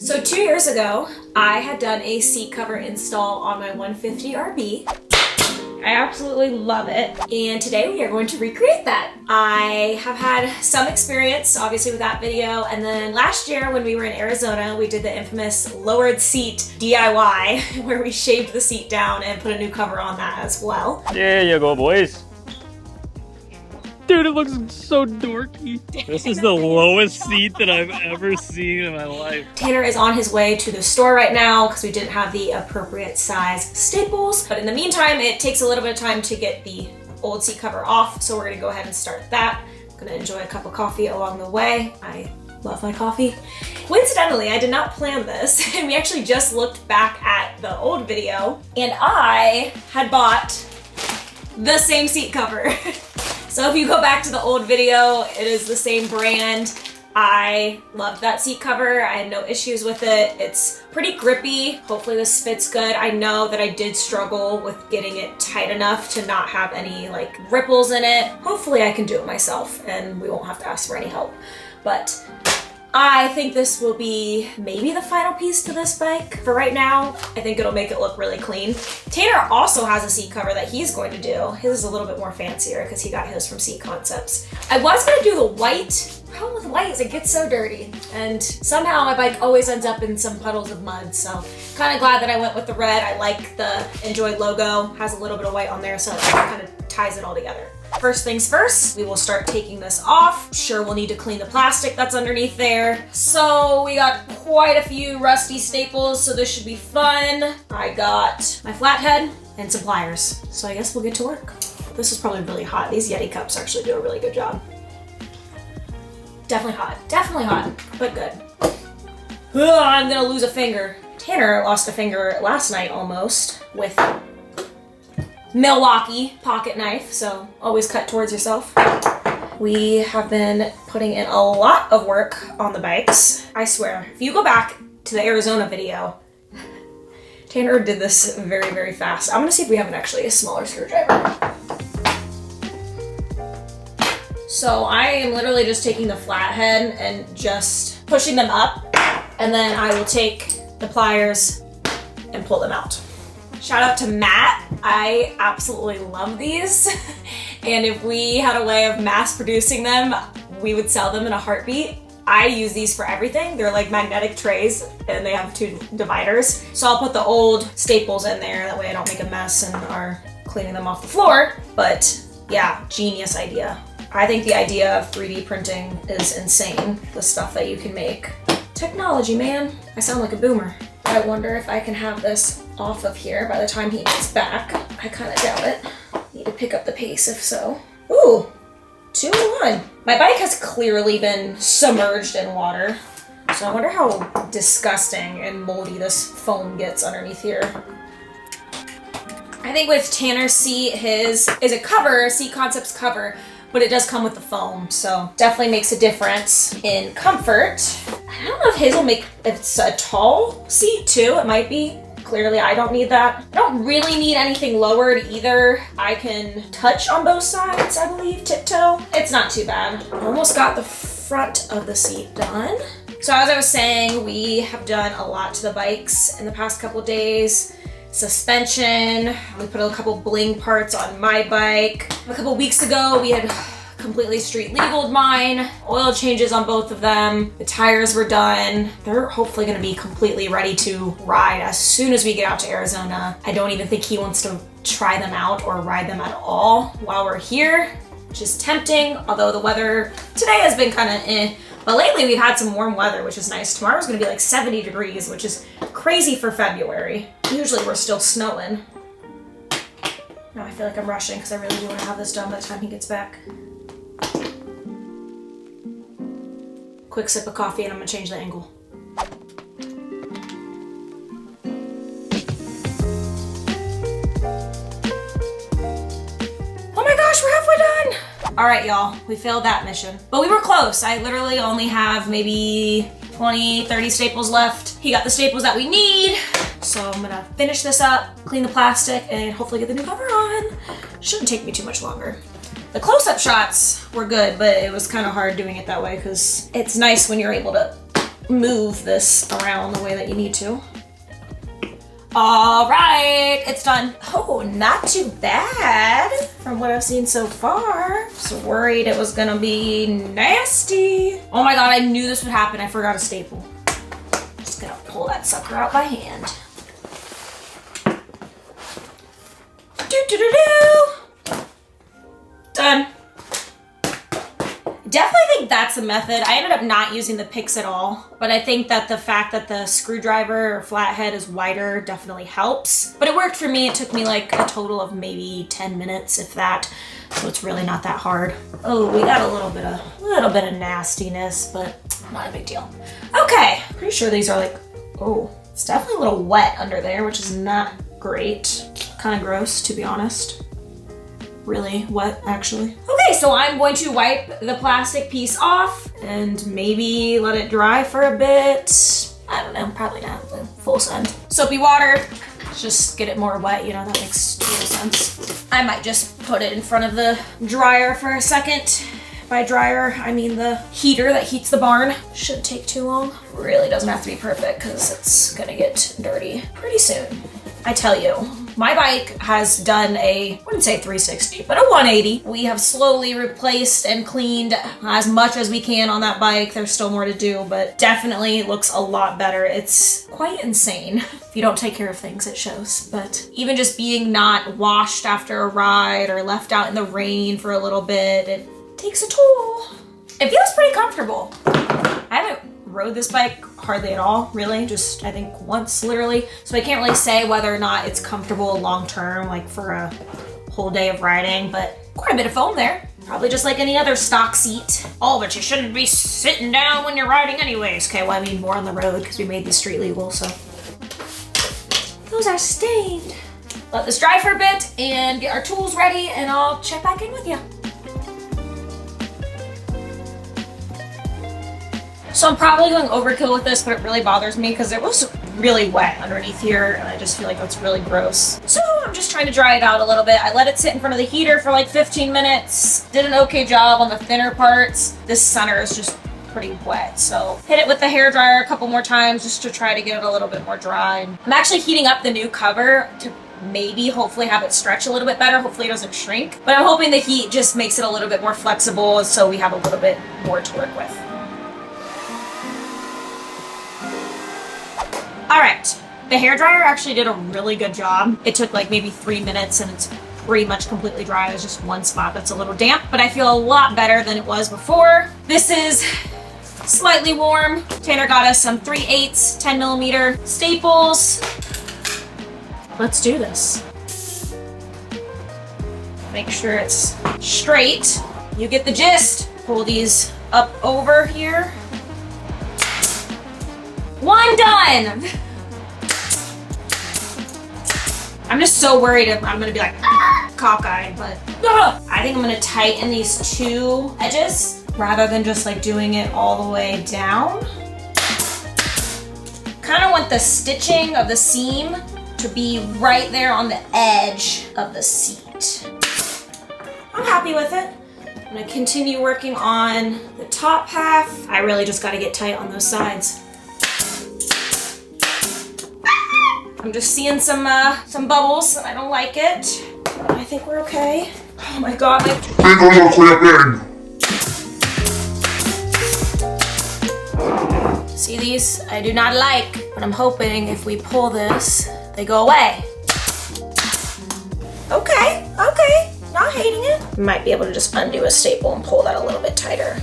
So 2 years ago, I had done a seat cover install on my 150RB. I absolutely love it. And today we are going to recreate that. I have had some experience, obviously, with that video. And then last year when we were in Arizona, we did the infamous lowered seat DIY, where we shaved the seat down and put a new cover on that as well. There you go, boys. Dude, it looks so dorky. This is the lowest seat that I've ever seen in my life. Tanner is on his way to the store right now because we didn't have the appropriate size staples. But in the meantime, it takes a little bit of time to get the old seat cover off. So we're gonna go ahead and start that. I'm gonna enjoy a cup of coffee along the way. I love my coffee. Coincidentally, I did not plan this, and we actually just looked back at the old video, and I had bought the same seat cover. So if you go back to the old video, it is the same brand. I loved that seat cover. I had no issues with it. It's pretty grippy. Hopefully this fits good. I know that I did struggle with getting it tight enough to not have any like ripples in it. Hopefully I can do it myself and we won't have to ask for any help. But I think this will be maybe the final piece to this bike. For right now, I think it'll make it look really clean. Tanner also has a seat cover that he's going to do. His is a little bit more fancier because he got his from Seat Concepts. I was gonna do the white. The problem with white is it gets so dirty. And somehow my bike always ends up in some puddles of mud. So kind of glad that I went with the red. I like the Enjoy logo. Has a little bit of white on there, so it kind of ties it all together. First things first, we will start taking this off. Sure, we'll need to clean the plastic that's underneath there. So we got quite a few rusty staples, so this should be fun. I got my flathead and some pliers. So I guess we'll get to work. This is probably really hot. These Yeti cups actually do a really good job. Definitely hot, but good. Ugh, I'm gonna lose a finger. Tanner lost a finger last night almost with Milwaukee pocket knife, so always cut towards yourself. We have been putting in a lot of work on the bikes. I swear, if you go back to the Arizona video, Tanner did this very, very fast. I'm gonna see if we have actually a smaller screwdriver. So I am literally just taking the flathead and just pushing them up, and then I will take the pliers and pull them out. Shout out to Matt. I absolutely love these. And if we had a way of mass producing them, we would sell them in a heartbeat. I use these for everything. They're like magnetic trays and they have 2 dividers. So I'll put the old staples in there. That way I don't make a mess and are cleaning them off the floor. But yeah, genius idea. I think the idea of 3D printing is insane. The stuff that you can make. Technology, man. I sound like a boomer. I wonder if I can have this off of here by the time he gets back. I kind of doubt it. Need to pick up the pace if so. Ooh, 2 in 1. My bike has clearly been submerged in water. So I wonder how disgusting and moldy this foam gets underneath here. I think with Tanner's seat, his is a cover, Seat Concepts cover, but it does come with the foam, so definitely makes a difference in comfort. I don't know if his will make, if it's a tall seat too, it might be. Clearly I don't need that. I don't really need anything lowered either. I can touch on both sides, I believe, tiptoe. It's not too bad. Almost got the front of the seat done. So as I was saying, we have done a lot to the bikes in the past couple days. Suspension, we put a couple bling parts on my bike. A couple weeks ago, we had completely street legaled mine. Oil changes on both of them. The tires were done. They're hopefully gonna be completely ready to ride as soon as we get out to Arizona. I don't even think he wants to try them out or ride them at all while we're here, which is tempting, although the weather today has been kind of eh. But lately we've had some warm weather, which is nice. Tomorrow's gonna be like 70 degrees, which is crazy for February. Usually we're still snowing. Now I feel like I'm rushing because I really do want to have this done by the time he gets back. Quick sip of coffee and I'm gonna change the angle. Oh my gosh, we're halfway done! All right, y'all, we failed that mission. But we were close. I literally only have maybe 20, 30 staples left. He got the staples that we need. So I'm gonna finish this up, clean the plastic, and hopefully get the new cover on. Shouldn't take me too much longer. The close-up shots were good, but it was kind of hard doing it that way because it's nice when you're able to move this around the way that you need to. All right, it's done. Oh, not too bad from what I've seen so far. So worried it was gonna be nasty. Oh my God, I knew this would happen. I forgot a staple. Just gonna pull that sucker out by hand. Done. Definitely think that's a method. I ended up not using the picks at all, but I think that the fact that the screwdriver or flathead is wider definitely helps. But it worked for me. It took me like a total of maybe 10 minutes, if that. So it's really not that hard. Oh, we got a little bit of nastiness, but not a big deal. Okay, pretty sure these are like, oh, it's definitely a little wet under there, which is not great. Kind of gross, to be honest. Really wet, actually. Okay, so I'm going to wipe the plastic piece off and maybe let it dry for a bit. I don't know, probably not the full send. Soapy water, just get it more wet, you know, that makes total sense. I might just put it in front of the dryer for a second. By dryer, I mean the heater that heats the barn. Shouldn't take too long. Really doesn't have to be perfect because it's gonna get dirty pretty soon. I tell you, my bike has done I wouldn't say 360, but a 180. We have slowly replaced and cleaned as much as we can on that bike. There's still more to do, but definitely looks a lot better. It's quite insane. If you don't take care of things, it shows. But even just being not washed after a ride or left out in the rain for a little bit, it takes a toll. It feels pretty comfortable. I haven't rode this bike hardly at all, really, just I think once literally. So I can't really say whether or not it's comfortable long term, like for a whole day of riding, but quite a bit of foam there. Probably just like any other stock seat. Oh, but you shouldn't be sitting down when you're riding anyways. Okay, well I mean more on the road because we made the street legal, so. Those are stained. Let this dry for a bit and get our tools ready and I'll check back in with you. So I'm probably going overkill with this, but it really bothers me because it was really wet underneath here and I just feel like that's really gross. So I'm just trying to dry it out a little bit. I let it sit in front of the heater for like 15 minutes. Did an okay job on the thinner parts. This center is just pretty wet. So hit it with the hair dryer a couple more times just to try to get it a little bit more dry. I'm actually heating up the new cover to maybe hopefully have it stretch a little bit better. Hopefully it doesn't shrink, but I'm hoping the heat just makes it a little bit more flexible so we have a little bit more to work with. All right, the hairdryer actually did a really good job. It took like maybe 3 minutes and it's pretty much completely dry. There's just one spot that's a little damp, but I feel a lot better than it was before. This is slightly warm. Tanner got us some 3/8 10mm staples. Let's do this. Make sure it's straight. You get the gist. Pull these up over here. One done! I'm just so worried I'm gonna be like cockeyed, but I think I'm gonna tighten these two edges rather than just like doing it all the way down. Kind of want the stitching of the seam to be right there on the edge of the seat. I'm happy with it. I'm gonna continue working on the top half. I really just gotta get tight on those sides. I'm just seeing some bubbles and I don't like it. I think we're okay. Oh my God, my fingers are clipping. See these? I do not like, but I'm hoping if we pull this, they go away. Okay, not hating it. Might be able to just undo a staple and pull that a little bit tighter.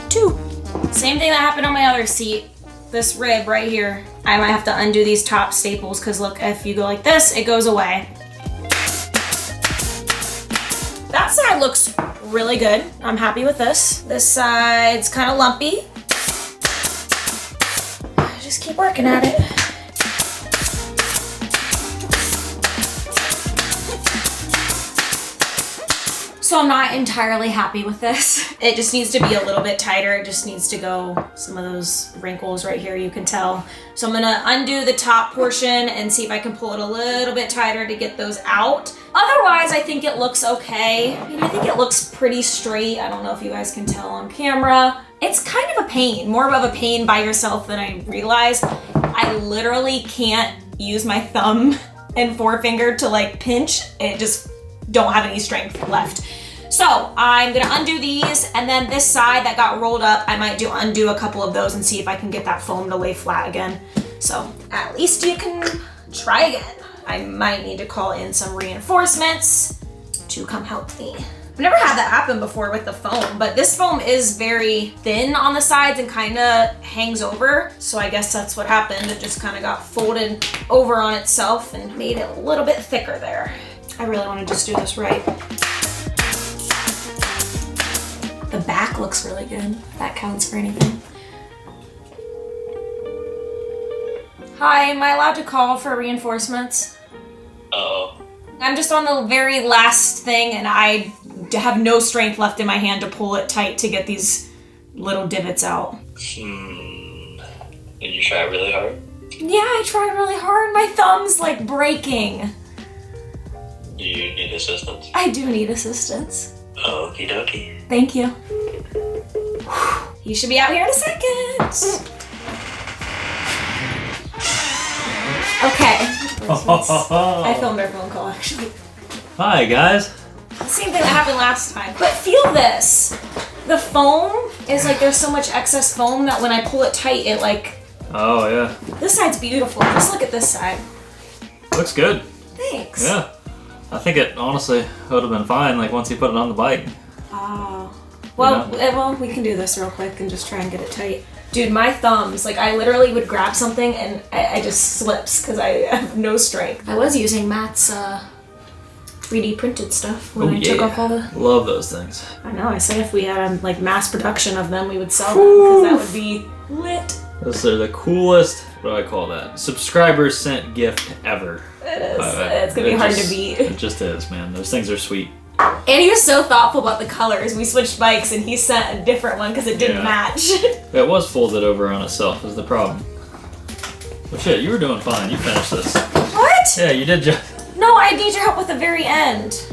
2. Same thing that happened on my other seat. This rib right here. I might have to undo these top staples because look, if you go like this, it goes away. That side looks really good. I'm happy with this. This side's kind of lumpy. Just keep working at it. So I'm not entirely happy with this. It just needs to be a little bit tighter. It just needs to go some of those wrinkles right here, you can tell. So I'm gonna undo the top portion and see if I can pull it a little bit tighter to get those out. Otherwise, I think it looks okay. I mean, I think it looks pretty straight. I don't know if you guys can tell on camera. It's kind of a pain, more of a pain by yourself than I realized. I literally can't use my thumb and forefinger to like pinch. It just don't have any strength left. So I'm gonna undo these, and then this side that got rolled up, I might undo a couple of those and see if I can get that foam to lay flat again. So at least you can try again. I might need to call in some reinforcements to come help me. I've never had that happen before with the foam, but this foam is very thin on the sides and kind of hangs over. So I guess that's what happened. It just kind of got folded over on itself and made it a little bit thicker there. I really want to just do this right. The back looks really good, if that counts for anything. Hi, am I allowed to call for reinforcements? Uh-oh. I'm just on the very last thing and I have no strength left in my hand to pull it tight to get these little divots out. Did you try really hard? Yeah, I tried really hard. My thumb's like breaking. Do you need assistance? I do need assistance. Okie dokie. Thank you. You should be out here in a second. Okay. I filmed our phone call actually. Hi guys. Same thing that happened last time. But feel this. The foam is like there's so much excess foam that when I pull it tight, it like... Oh yeah. This side's beautiful. Just look at this side. Looks good. Thanks. Yeah. I think it honestly would have been fine like once you put it on the bike. Oh. Well, well, we can do this real quick and just try and get it tight. Dude, my thumbs, like I literally would grab something and I just slips because I have no strength. I was using Matt's 3D printed stuff when I took off all the... Love those things. I know, I said if we had like mass production of them, we would sell them because that would be lit. Those are the coolest, what do I call that? Subscriber sent gift ever. It is. It's gonna be hard to beat. It just is, man. Those things are sweet. And he was so thoughtful about the colors. We switched bikes and he sent a different one because it didn't match. It was folded over on itself is the problem. Well shit, you were doing fine. You finished this. What? Yeah, you did just... No, I need your help with the very end.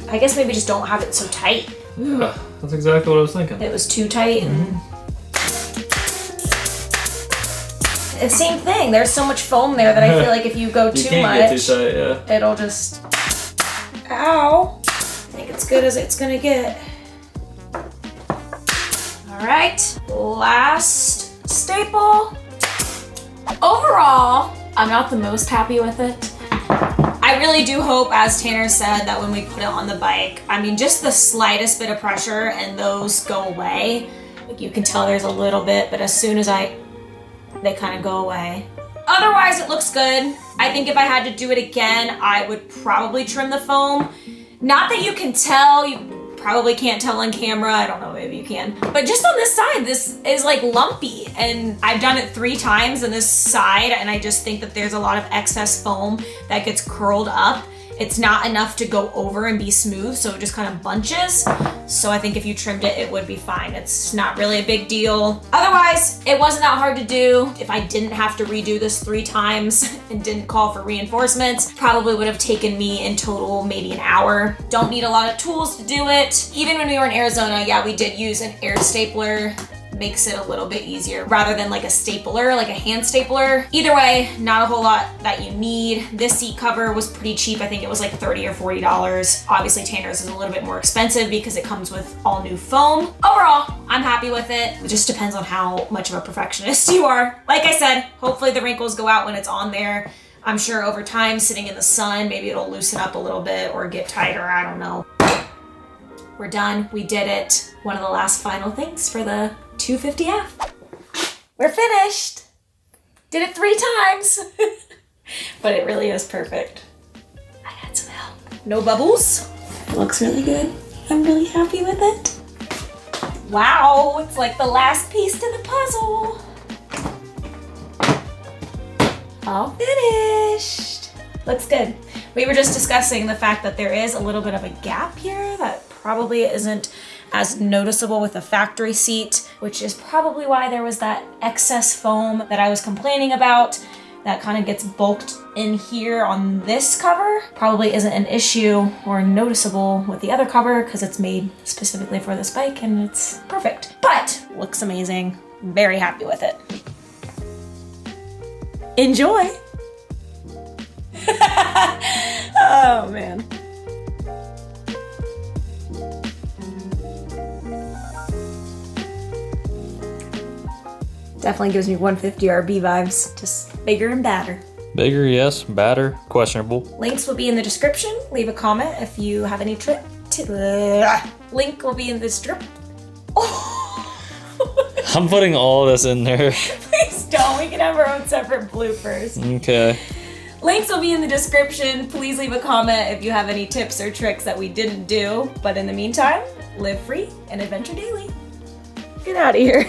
I guess maybe just don't have it so tight. Yeah, that's exactly what I was thinking. It was too tight and... The same thing. There's so much foam there that I feel like if you go too much, get too tight, yeah. It'll just... Ow! I think it's good as it's gonna get. Alright, last staple. Overall, I'm not the most happy with it. I really do hope, as Tanner said, that when we put it on the bike, I mean, just the slightest bit of pressure and those go away. Like you can tell there's a little bit, but as soon as they kind of go away. Otherwise, it looks good. I think if I had to do it again, I would probably trim the foam. Not that you can tell, you probably can't tell on camera. I don't know, maybe you can. But just on this side, this is like lumpy. And I've done it 3 times on this side, and I just think that there's a lot of excess foam that gets curled up. It's not enough to go over and be smooth, so it just kind of bunches. So I think if you trimmed it, it would be fine. It's not really a big deal. Otherwise, it wasn't that hard to do. If I didn't have to redo this 3 times and didn't call for reinforcements, probably would have taken me in total maybe an hour. Don't need a lot of tools to do it. Even when we were in Arizona, yeah, we did use an air stapler. Makes it a little bit easier rather than like a stapler, like a hand stapler. Either way, not a whole lot that you need. This seat cover was pretty cheap. I think it was like $30 or $40. Obviously Tanner's is a little bit more expensive because it comes with all new foam. Overall, I'm happy with it. It just depends on how much of a perfectionist you are. Like I said, hopefully the wrinkles go out when it's on there. I'm sure over time, sitting in the sun, maybe it'll loosen up a little bit or get tighter, I don't know. We're done, we did it. One of the last final things for the 250F. We're finished. Did it 3 times. But it really is perfect. I had some help. No bubbles. It looks really good. I'm really happy with it. Wow, it's like the last piece to the puzzle. All finished. Looks good. We were just discussing the fact that there is a little bit of a gap here that probably isn't as noticeable with the factory seat, which is probably why there was that excess foam that I was complaining about that kind of gets bulked in here on this cover. Probably isn't an issue or noticeable with the other cover because it's made specifically for this bike and it's perfect. But looks amazing. Very happy with it. Enjoy! Oh man. Definitely gives me 150 RB vibes. Just bigger and badder. Bigger, yes. Badder, questionable. Links will be in the description. Leave a comment if you have any link will be in the strip. Oh. I'm putting all this in there. Please don't. We can have our own separate bloopers. Okay. Links will be in the description. Please leave a comment if you have any tips or tricks that we didn't do. But in the meantime, live free and adventure daily. Get out of here.